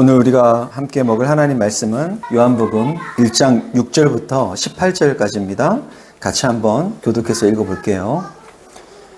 오늘 우리가 함께 먹을 하나님 말씀은 요한복음 1장 6절부터 18절까지입니다. 같이 한번 교독해서 읽어볼게요.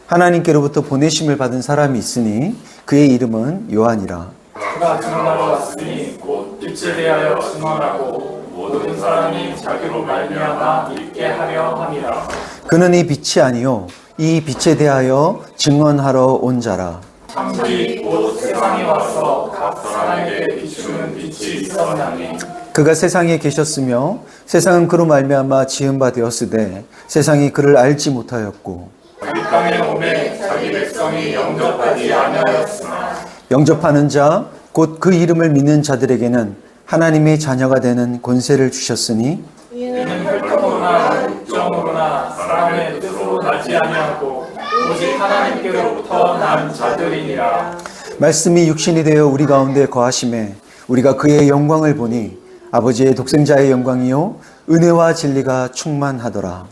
하나님께로부터 보내심을 받은 사람이 있으니 그의 이름은 요한이라. 그가 증언하러 왔으니 곧 빛에 대하여 증언하고 모든 사람이 자기로 말미암아 믿게 하려 함이라. 그는 이 빛이 아니요 이 빛에 대하여 증언하러 온 자라. 참빛 곧 세상에 와서 각 사람에게 비추는 빛이 있었나니 그가 세상에 계셨으며 세상은 그로 말미암아 지은 바 되었으되 세상이 그를 알지 못하였고 이 땅에 오매 자기 백성이 영접하지 아니하였으나 영접하는 자 곧 그 이름을 믿는 자들에게는 하나님의 자녀가 되는 권세를 주셨으니 이는 혈통으로나 육정으로나 사람의 뜻으로 나지 아니하고 오직 하나님께로부터 난 자들이니라. 말씀이 육신이 되어 우리 가운데 거하심에 우리가 그의 영광을 보니 아버지의 독생자의 영광이요 은혜와 진리가 충만하더라.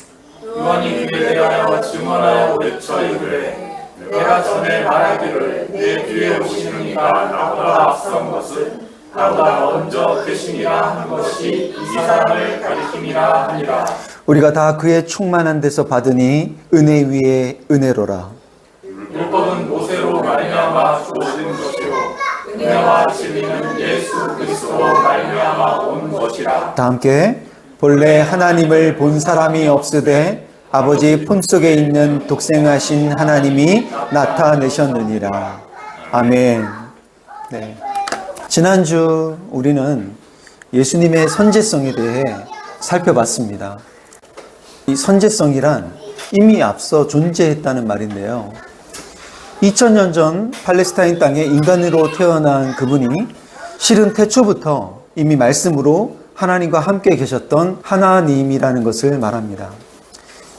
요한이 그에 대하여 증언하여 외쳐 이르되 내가 전에 말하기를 내 뒤에 오시는 이가 나보다 앞선 것을 나보다 먼저 계시니라 한 것이 이 사람을 가리킴이라 하니라. 우리가 다 그의 충만한 데서 받으니 은혜 위에 은혜로라. 율법은 모세로 말미암아 주어진 것이요 은혜와 진리는 예수 그리스도로 말미암아 온 것이라. 다 함께 본래 하나님을 본 사람이 없으되 아버지 품속에 있는 독생하신 하나님이 나타내셨느니라. 아멘. 네. 지난주 우리는 예수님의 선제성에 대해 살펴봤습니다. 이 선제성이란 이미 앞서 존재했다는 말인데요. 2000년 전 팔레스타인 땅에 인간으로 태어난 그분이 실은 태초부터 이미 말씀으로 하나님과 함께 계셨던 하나님이라는 것을 말합니다.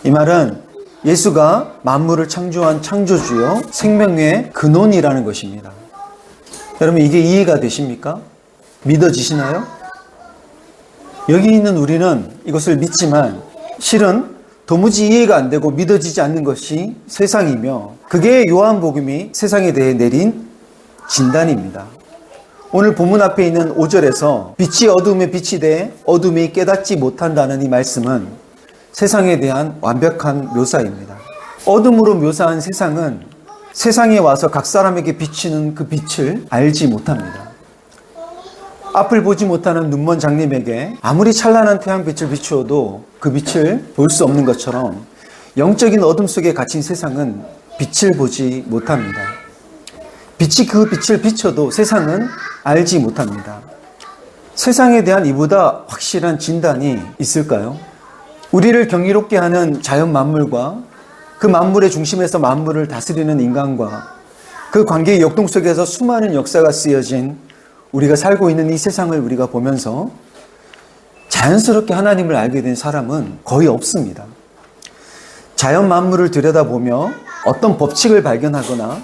이 말은 예수가 만물을 창조한 창조주요 생명의 근원이라는 것입니다. 여러분 이게 이해가 되십니까? 믿어지시나요? 여기 있는 우리는 이것을 믿지만 실은 도무지 이해가 안 되고 믿어지지 않는 것이 세상이며 그게 요한복음이 세상에 대해 내린 진단입니다. 오늘 본문 앞에 있는 5절에서 빛이 어둠에 빛이 돼 어둠이 깨닫지 못한다는 이 말씀은 세상에 대한 완벽한 묘사입니다. 어둠으로 묘사한 세상은 세상에 와서 각 사람에게 비치는 그 빛을 알지 못합니다. 앞을 보지 못하는 눈먼 장님에게 아무리 찬란한 태양빛을 비추어도 그 빛을 볼 수 없는 것처럼 영적인 어둠 속에 갇힌 세상은 빛을 보지 못합니다. 빛이 그 빛을 비춰도 세상은 알지 못합니다. 세상에 대한 이보다 확실한 진단이 있을까요? 우리를 경이롭게 하는 자연 만물과 그 만물의 중심에서 만물을 다스리는 인간과 그 관계의 역동 속에서 수많은 역사가 쓰여진 우리가 살고 있는 이 세상을 우리가 보면서 자연스럽게 하나님을 알게 된 사람은 거의 없습니다. 자연 만물을 들여다보며 어떤 법칙을 발견하거나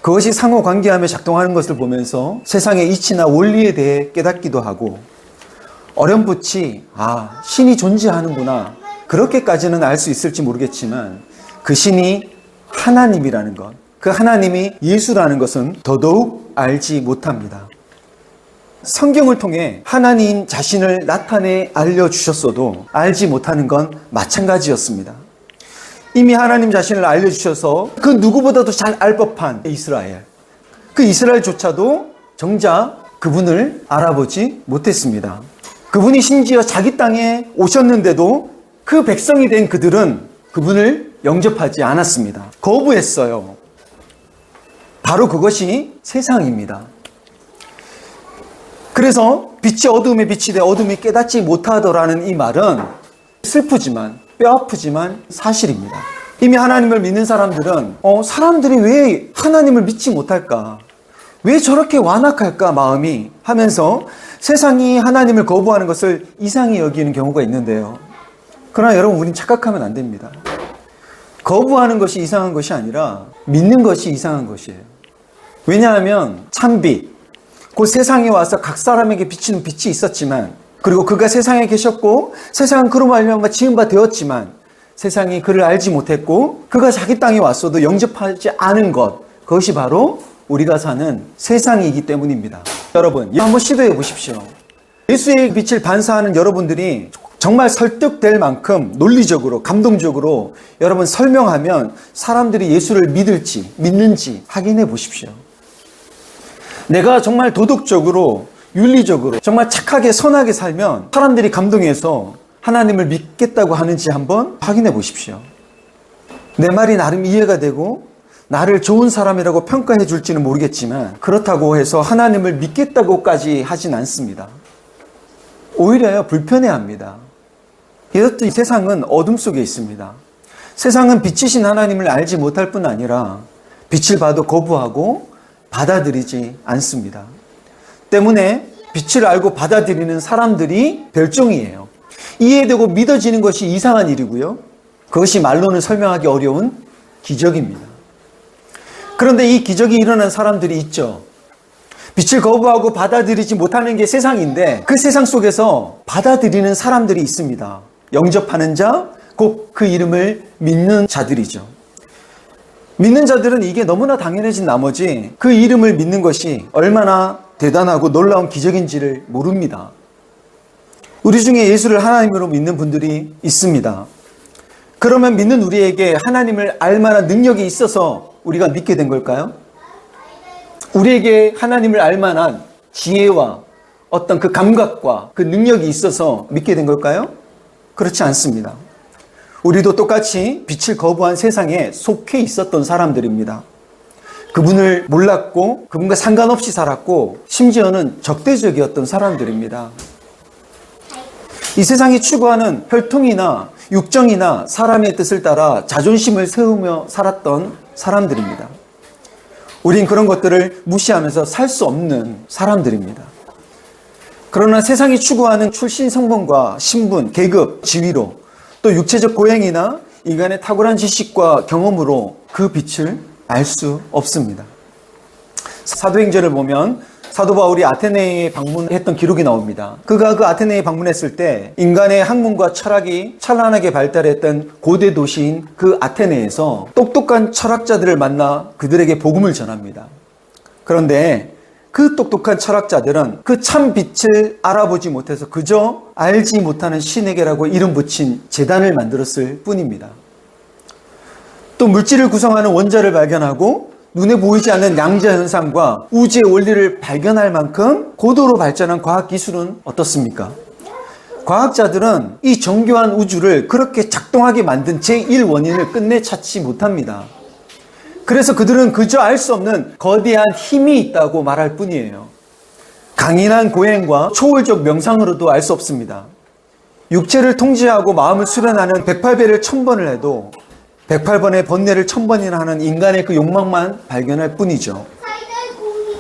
그것이 상호관계하며 작동하는 것을 보면서 세상의 이치나 원리에 대해 깨닫기도 하고 어렴풋이 신이 존재하는구나 그렇게까지는 알 수 있을지 모르겠지만 그 신이 하나님이라는 것, 그 하나님이 예수라는 것은 더더욱 알지 못합니다. 성경을 통해 하나님 자신을 나타내 알려주셨어도 알지 못하는 건 마찬가지였습니다. 이미 하나님 자신을 알려주셔서 그 누구보다도 잘 알 법한 이스라엘, 그 이스라엘조차도 정작 그분을 알아보지 못했습니다. 그분이 심지어 자기 땅에 오셨는데도 그 백성이 된 그들은 그분을 영접하지 않았습니다. 거부했어요. 바로 그것이 세상입니다. 그래서 빛이 어둠에 빛이 돼 어둠이 깨닫지 못하더라는 이 말은 슬프지만 뼈아프지만 사실입니다. 이미 하나님을 믿는 사람들은 사람들이 왜 하나님을 믿지 못할까? 왜 저렇게 완악할까 마음이 하면서 세상이 하나님을 거부하는 것을 이상히 여기는 경우가 있는데요. 그러나 여러분 우리는 착각하면 안 됩니다. 거부하는 것이 이상한 것이 아니라 믿는 것이 이상한 것이에요. 왜냐하면 참빛, 그 세상에 와서 각 사람에게 비치는 빛이 있었지만 그리고 그가 세상에 계셨고 세상은 그로 말미암아 지은 바 되었지만 세상이 그를 알지 못했고 그가 자기 땅에 왔어도 영접하지 않은 것 그것이 바로 우리가 사는 세상이기 때문입니다. 여러분, 한번 시도해 보십시오. 예수의 빛을 반사하는 여러분들이 정말 설득될 만큼 논리적으로, 감동적으로 여러분 설명하면 사람들이 예수를 믿는지 확인해 보십시오. 내가 정말 도덕적으로, 윤리적으로, 정말 착하게, 선하게 살면 사람들이 감동해서 하나님을 믿겠다고 하는지 한번 확인해 보십시오. 내 말이 나름 이해가 되고 나를 좋은 사람이라고 평가해 줄지는 모르겠지만 그렇다고 해서 하나님을 믿겠다고까지 하진 않습니다. 오히려 불편해합니다. 이렇듯 이 세상은 어둠 속에 있습니다. 세상은 빛이신 하나님을 알지 못할 뿐 아니라 빛을 봐도 거부하고 받아들이지 않습니다. 때문에 빛을 알고 받아들이는 사람들이 별종이에요. 이해되고 믿어지는 것이 이상한 일이고요. 그것이 말로는 설명하기 어려운 기적입니다. 그런데 이 기적이 일어난 사람들이 있죠. 빛을 거부하고 받아들이지 못하는 게 세상인데 그 세상 속에서 받아들이는 사람들이 있습니다. 영접하는 자, 곧 그 이름을 믿는 자들이죠. 믿는 자들은 이게 너무나 당연해진 나머지 그 이름을 믿는 것이 얼마나 대단하고 놀라운 기적인지를 모릅니다. 우리 중에 예수를 하나님으로 믿는 분들이 있습니다. 그러면 믿는 우리에게 하나님을 알 만한 능력이 있어서 우리가 믿게 된 걸까요? 우리에게 하나님을 알 만한 지혜와 어떤 그 감각과 그 능력이 있어서 믿게 된 걸까요? 그렇지 않습니다. 우리도 똑같이 빛을 거부한 세상에 속해 있었던 사람들입니다. 그분을 몰랐고 그분과 상관없이 살았고 심지어는 적대적이었던 사람들입니다. 이 세상이 추구하는 혈통이나 육정이나 사람의 뜻을 따라 자존심을 세우며 살았던 사람들입니다. 우린 그런 것들을 무시하면서 살 수 없는 사람들입니다. 그러나 세상이 추구하는 출신 성분과 신분, 계급, 지위로 또 육체적 고행이나 인간의 탁월한 지식과 경험으로 그 빛을 알 수 없습니다. 사도행전을 보면 사도 바울이 아테네에 방문했던 기록이 나옵니다. 그가 그 아테네에 방문했을 때 인간의 학문과 철학이 찬란하게 발달했던 고대 도시인 그 아테네에서 똑똑한 철학자들을 만나 그들에게 복음을 전합니다. 그런데 그 똑똑한 철학자들은 그 참 빛을 알아보지 못해서 그저 알지 못하는 신에게라고 이름 붙인 제단을 만들었을 뿐입니다. 또 물질을 구성하는 원자를 발견하고 눈에 보이지 않는 양자 현상과 우주의 원리를 발견할 만큼 고도로 발전한 과학기술은 어떻습니까? 과학자들은 이 정교한 우주를 그렇게 작동하게 만든 제1원인을 끝내 찾지 못합니다. 그래서 그들은 그저 알 수 없는 거대한 힘이 있다고 말할 뿐이에요. 강인한 고행과 초월적 명상으로도 알 수 없습니다. 육체를 통제하고 마음을 수련하는 108배를 1000번을 해도 108번의 번뇌를 1000번이나 하는 인간의 그 욕망만 발견할 뿐이죠.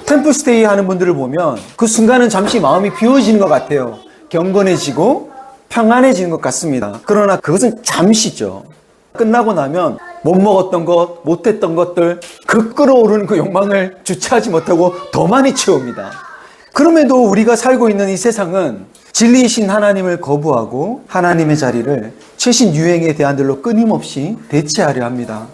템플스테이 하는 분들을 보면 그 순간은 잠시 마음이 비워지는 것 같아요. 경건해지고 평안해지는 것 같습니다. 그러나 그것은 잠시죠. 끝나고 나면 못 먹었던 것, 못했던 것들, 그 끓어오르는 그 욕망을 주체하지 못하고 더 많이 채웁니다. 그럼에도 우리가 살고 있는 이 세상은 진리이신 하나님을 거부하고 하나님의 자리를 최신 유행의 대안들로 끊임없이 대체하려 합니다.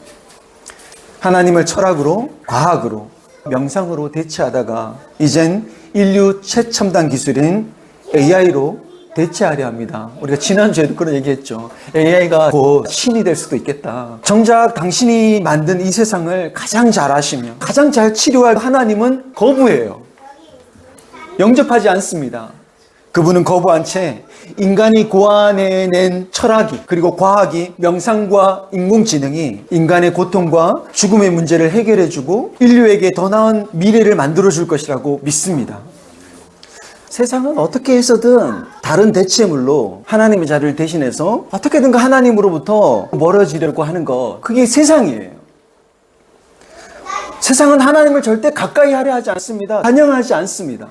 하나님을 철학으로, 과학으로, 명상으로 대체하다가 이젠 인류 최첨단 기술인 AI로 대체하려 합니다. 우리가 지난주에도 그런 얘기했죠. AI가 곧 신이 될 수도 있겠다. 정작 당신이 만든 이 세상을 가장 잘 아시며 가장 잘 치료할 하나님은 거부해요. 영접하지 않습니다. 그분은 거부한 채 인간이 고안해낸 철학이 그리고 과학이 명상과 인공지능이 인간의 고통과 죽음의 문제를 해결해주고 인류에게 더 나은 미래를 만들어줄 것이라고 믿습니다. 세상은 어떻게 해서든 다른 대체물로 하나님의 자리를 대신해서 어떻게든 하나님으로부터 멀어지려고 하는 것, 그게 세상이에요. 세상은 하나님을 절대 가까이 하려 하지 않습니다. 반영하지 않습니다.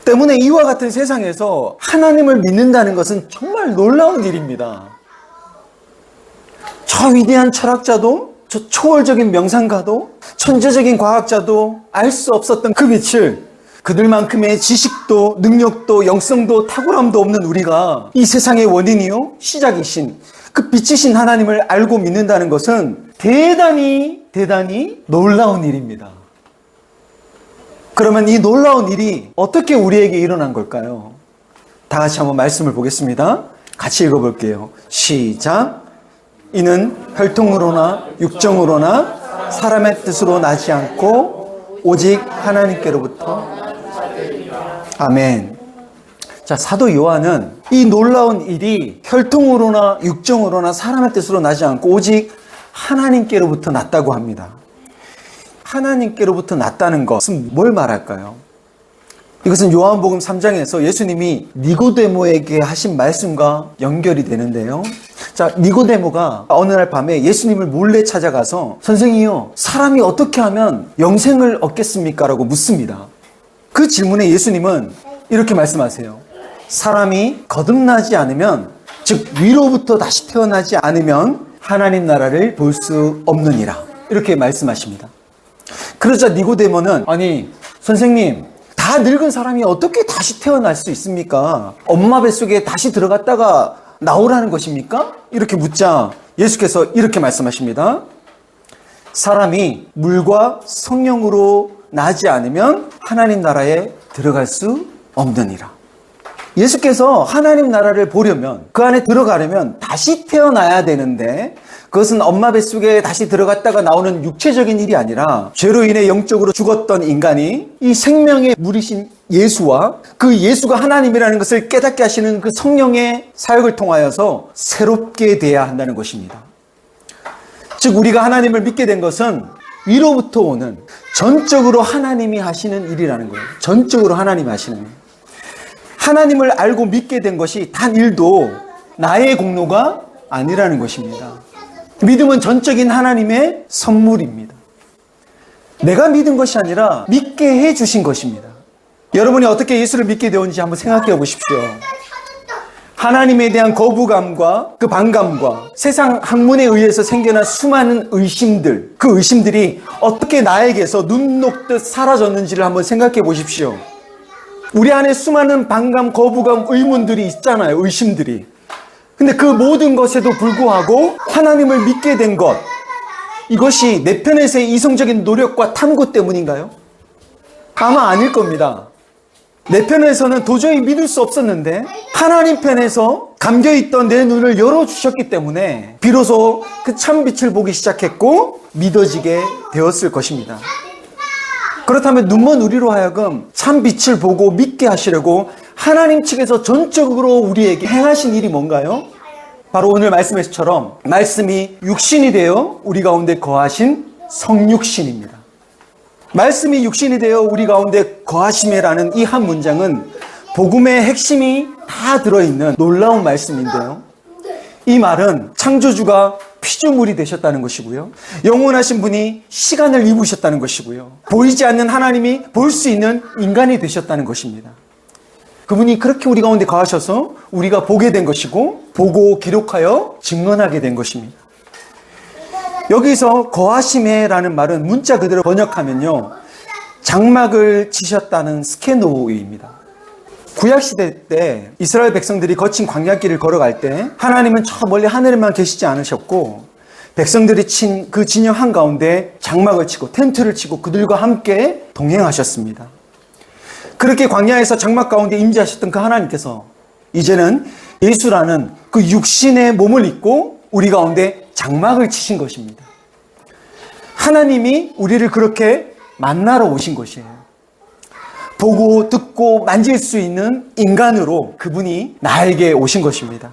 때문에 이와 같은 세상에서 하나님을 믿는다는 것은 정말 놀라운 일입니다. 저 위대한 철학자도, 저 초월적인 명상가도, 천재적인 과학자도 알 수 없었던 그 빛을 그들만큼의 지식도, 능력도, 영성도, 탁월함도 없는 우리가 이 세상의 원인이요, 시작이신 그 빛이신 하나님을 알고 믿는다는 것은 대단히 놀라운 일입니다. 그러면 이 놀라운 일이 어떻게 우리에게 일어난 걸까요? 다 같이 한번 말씀을 보겠습니다. 같이 읽어볼게요. 시작. 이는 혈통으로나 육정으로나 사람의 뜻으로 나지 않고 오직 하나님께로부터. 아멘. 자, 사도 요한은 이 놀라운 일이 혈통으로나 육정으로나 사람의 뜻으로 나지 않고 오직 하나님께로부터 났다고 합니다. 하나님께로부터 났다는 것은 뭘 말할까요? 이것은 요한복음 3장에서 예수님이 니고데모에게 하신 말씀과 연결이 되는데요. 자, 니고데모가 어느 날 밤에 예수님을 몰래 찾아가서 선생님이요, 사람이 어떻게 하면 영생을 얻겠습니까? 라고 묻습니다. 그 질문에 예수님은 이렇게 말씀하세요. 사람이 거듭나지 않으면, 즉 위로부터 다시 태어나지 않으면 하나님 나라를 볼 수 없느니라. 이렇게 말씀하십니다. 그러자 니고데모는 아니 선생님, 다 늙은 사람이 어떻게 다시 태어날 수 있습니까? 엄마 뱃속에 다시 들어갔다가 나오라는 것입니까? 이렇게 묻자 예수께서 이렇게 말씀하십니다. 사람이 물과 성령으로 나지 않으면 하나님 나라에 들어갈 수 없느니라. 예수께서 하나님 나라를 보려면, 그 안에 들어가려면 다시 태어나야 되는데, 그것은 엄마 뱃속에 다시 들어갔다가 나오는 육체적인 일이 아니라 죄로 인해 영적으로 죽었던 인간이 이 생명의 물이신 예수와 그 예수가 하나님이라는 것을 깨닫게 하시는 그 성령의 사역을 통하여서 새롭게 돼야 한다는 것입니다. 즉 우리가 하나님을 믿게 된 것은 위로부터 오는 전적으로 하나님이 하시는 일이라는 거예요. 전적으로 하나님이 하시는 일. 하나님을 알고 믿게 된 것이 단 일도 나의 공로가 아니라는 것입니다. 믿음은 전적인 하나님의 선물입니다. 내가 믿은 것이 아니라 믿게 해주신 것입니다. 여러분이 어떻게 예수를 믿게 되었는지 한번 생각해 보십시오. 하나님에 대한 거부감과 그 반감과 세상 학문에 의해서 생겨난 수많은 의심들, 그 의심들이 어떻게 나에게서 눈 녹듯 사라졌는지를 한번 생각해 보십시오. 우리 안에 수많은 반감, 거부감, 의문들이 있잖아요. 의심들이. 근데 그 모든 것에도 불구하고 하나님을 믿게 된 것, 이것이 내 편에서의 이성적인 노력과 탐구 때문인가요? 아마 아닐 겁니다. 내 편에서는 도저히 믿을 수 없었는데 하나님 편에서 감겨있던 내 눈을 열어주셨기 때문에 비로소 그 참빛을 보기 시작했고 믿어지게 되었을 것입니다. 그렇다면 눈먼 우리로 하여금 참빛을 보고 믿게 하시려고 하나님 측에서 전적으로 우리에게 행하신 일이 뭔가요? 바로 오늘 말씀에서처럼 말씀이 육신이 되어 우리 가운데 거하신 성육신입니다. 말씀이 육신이 되어 우리 가운데 거하심이라는 이 한 문장은 복음의 핵심이 다 들어있는 놀라운 말씀인데요. 이 말은 창조주가 피조물이 되셨다는 것이고요. 영원하신 분이 시간을 입으셨다는 것이고요. 보이지 않는 하나님이 볼 수 있는 인간이 되셨다는 것입니다. 그분이 그렇게 우리 가운데 거하셔서 우리가 보게 된 것이고 보고 기록하여 증언하게 된 것입니다. 여기서 거하심에라는 말은 문자 그대로 번역하면요, 장막을 치셨다는 스케노이입니다. 구약시대 때 이스라엘 백성들이 거친 광야길을 걸어갈 때 하나님은 저 멀리 하늘에만 계시지 않으셨고 백성들이 친 그 진영 한가운데 장막을 치고 텐트를 치고 그들과 함께 동행하셨습니다. 그렇게 광야에서 장막 가운데 임재하셨던 그 하나님께서 이제는 예수라는 그 육신의 몸을 입고 우리 가운데 장막을 치신 것입니다. 하나님이 우리를 그렇게 만나러 오신 것이에요. 보고 듣고 만질 수 있는 인간으로 그분이 나에게 오신 것입니다.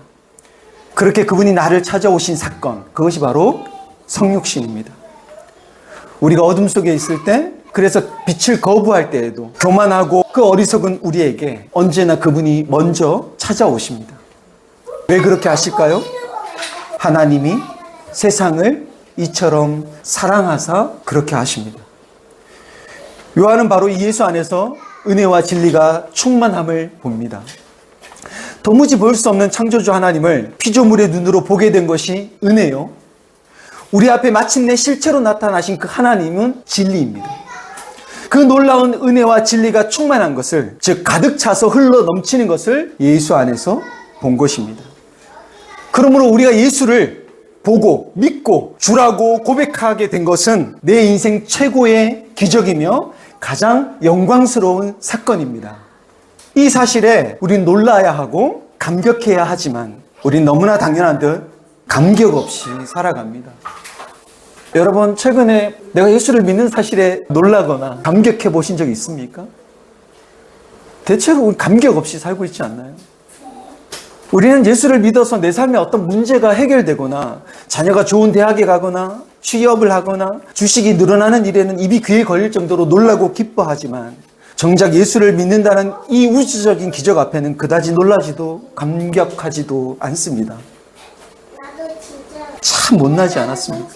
그렇게 그분이 나를 찾아오신 사건, 그것이 바로 성육신입니다. 우리가 어둠 속에 있을 때, 그래서 빛을 거부할 때에도 교만하고 그 어리석은 우리에게 언제나 그분이 먼저 찾아오십니다. 왜 그렇게 하실까요? 하나님이 세상을 이처럼 사랑하사 그렇게 하십니다. 요한은 바로 이 예수 안에서 은혜와 진리가 충만함을 봅니다. 도무지 볼 수 없는 창조주 하나님을 피조물의 눈으로 보게 된 것이 은혜요. 우리 앞에 마침내 실체로 나타나신 그 하나님은 진리입니다. 그 놀라운 은혜와 진리가 충만한 것을, 즉 가득 차서 흘러 넘치는 것을 예수 안에서 본 것입니다. 그러므로 우리가 예수를 보고 믿고 주라고 고백하게 된 것은 내 인생 최고의 기적이며 가장 영광스러운 사건입니다. 이 사실에 우린 놀라야 하고 감격해야 하지만 우린 너무나 당연한 듯 감격 없이 살아갑니다. 여러분, 최근에 내가 예수를 믿는 사실에 놀라거나 감격해 보신 적 있습니까? 대체로 우리 감격 없이 살고 있지 않나요? 우리는 예수를 믿어서 내 삶에 어떤 문제가 해결되거나 자녀가 좋은 대학에 가거나 취업을 하거나 주식이 늘어나는 일에는 입이 귀에 걸릴 정도로 놀라고 기뻐하지만 정작 예수를 믿는다는 이 우주적인 기적 앞에는 그다지 놀라지도 감격하지도 않습니다. 참 못나지 않았습니다.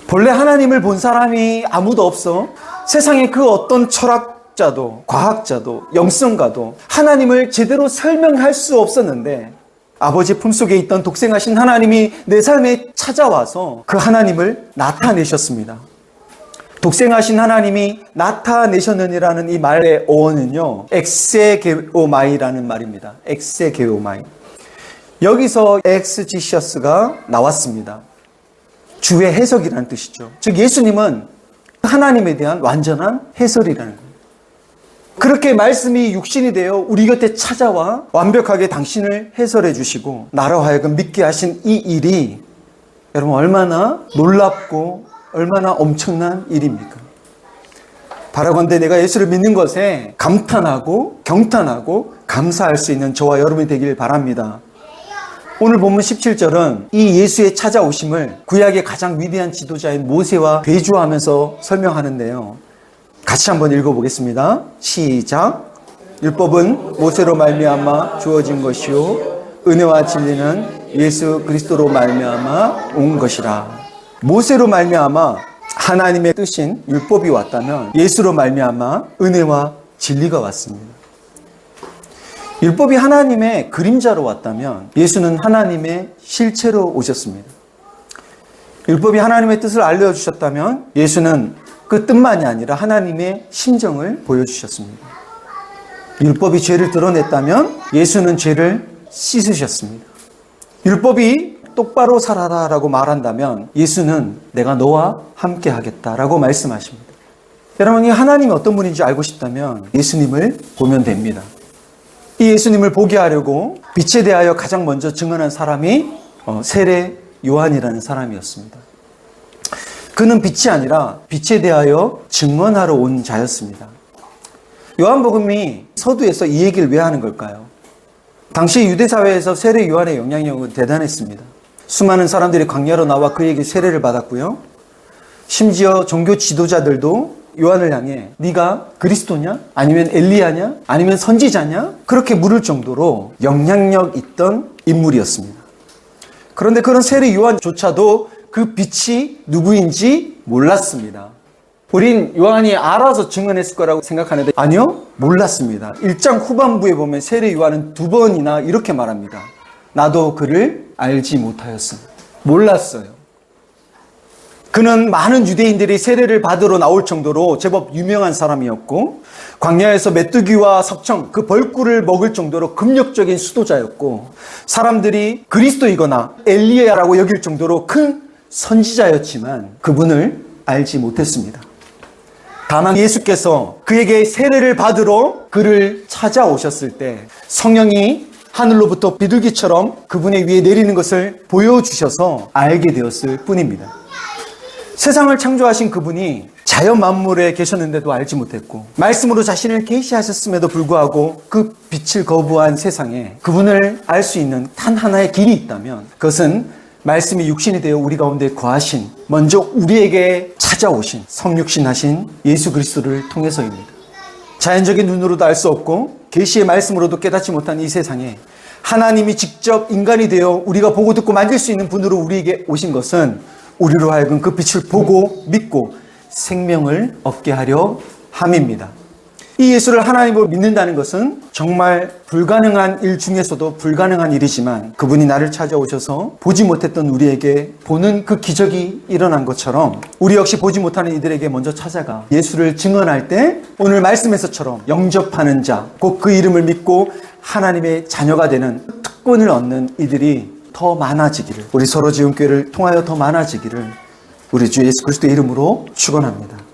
본래 하나님을 본 사람이 아무도 없어 세상에 그 어떤 철학자도 과학자도 영성가도 하나님을 제대로 설명할 수 없었는데 아버지 품속에 있던 독생하신 하나님이 내 삶에 찾아와서 그 하나님을 나타내셨습니다. 독생하신 하나님이 나타내셨느니라는 이 말의 어원은요, 엑세게오마이라는 말입니다. 엑세게오마이. 여기서 엑스지셔스가 나왔습니다. 주의 해석이라는 뜻이죠. 즉 예수님은 하나님에 대한 완전한 해설이라는 거예요. 그렇게 말씀이 육신이 되어 우리 곁에 찾아와 완벽하게 당신을 해설해 주시고 나로 하여금 믿게 하신 이 일이 여러분 얼마나 놀랍고 얼마나 엄청난 일입니까? 바라건대 내가 예수를 믿는 것에 감탄하고 경탄하고 감사할 수 있는 저와 여러분이 되길 바랍니다. 오늘 본문 17절은 이 예수의 찾아오심을 구약의 가장 위대한 지도자인 모세와 비교하면서 설명하는데요. 같이 한번 읽어보겠습니다. 시작. 율법은 모세로 말미암아 주어진 것이요 은혜와 진리는 예수 그리스도로 말미암아 온 것이라. 모세로 말미암아 하나님의 뜻인 율법이 왔다면 예수로 말미암아 은혜와 진리가 왔습니다. 율법이 하나님의 그림자로 왔다면 예수는 하나님의 실체로 오셨습니다. 율법이 하나님의 뜻을 알려주셨다면 예수는 그 뜻만이 아니라 하나님의 심정을 보여주셨습니다. 율법이 죄를 드러냈다면 예수는 죄를 씻으셨습니다. 율법이 똑바로 살아라라고 말한다면 예수는 내가 너와 함께 하겠다라고 말씀하십니다. 여러분이 하나님이 어떤 분인지 알고 싶다면 예수님을 보면 됩니다. 이 예수님을 보게 하려고 빛에 대하여 가장 먼저 증언한 사람이 세례 요한이라는 사람이었습니다. 그는 빛이 아니라 빛에 대하여 증언하러 온 자였습니다. 요한복음이 서두에서 이 얘기를 왜 하는 걸까요? 당시 유대사회에서 세례 요한의 영향력은 대단했습니다. 수많은 사람들이 광야로 나와 그에게 세례를 받았고요. 심지어 종교 지도자들도 요한을 향해 네가 그리스도냐? 아니면 엘리야냐? 아니면 선지자냐? 그렇게 물을 정도로 영향력 있던 인물이었습니다. 그런데 그런 세례 요한조차도 그 빛이 누구인지 몰랐습니다. 우린 요한이 알아서 증언했을 거라고 생각하는데 아니요, 몰랐습니다. 1장 후반부에 보면 세례 요한은 2번이나 이렇게 말합니다. 나도 그를 알지 못하였습니다. 몰랐어요. 그는 많은 유대인들이 세례를 받으러 나올 정도로 제법 유명한 사람이었고 광야에서 메뚜기와 석청, 그 벌꿀을 먹을 정도로 금력적인 수도자였고 사람들이 그리스도이거나 엘리야라고 여길 정도로 큰 선지자였지만 그분을 알지 못했습니다. 다만 예수께서 그에게 세례를 받으러 그를 찾아오셨을 때 성령이 하늘로부터 비둘기처럼 그분의 위에 내리는 것을 보여주셔서 알게 되었을 뿐입니다. 세상을 창조하신 그분이 자연 만물에 계셨는데도 알지 못했고 말씀으로 자신을 계시하셨음에도 불구하고 그 빛을 거부한 세상에 그분을 알 수 있는 단 하나의 길이 있다면 그것은 말씀이 육신이 되어 우리 가운데 거하신 먼저 우리에게 찾아오신 성육신하신 예수 그리스도를 통해서입니다. 자연적인 눈으로도 알 수 없고 계시의 말씀으로도 깨닫지 못한 이 세상에 하나님이 직접 인간이 되어 우리가 보고 듣고 만질 수 있는 분으로 우리에게 오신 것은 우리로 하여금 그 빛을 보고 믿고 생명을 얻게 하려 함입니다. 이 예수를 하나님으로 믿는다는 것은 정말 불가능한 일 중에서도 불가능한 일이지만 그분이 나를 찾아오셔서 보지 못했던 우리에게 보는 그 기적이 일어난 것처럼 우리 역시 보지 못하는 이들에게 먼저 찾아가 예수를 증언할 때 오늘 말씀에서처럼 영접하는 자, 곧 그 이름을 믿고 하나님의 자녀가 되는 특권을 얻는 이들이 더 많아지기를, 우리 서로 지은 교회를 통하여 더 많아지기를 우리 주 예수 그리스도의 이름으로 축원합니다.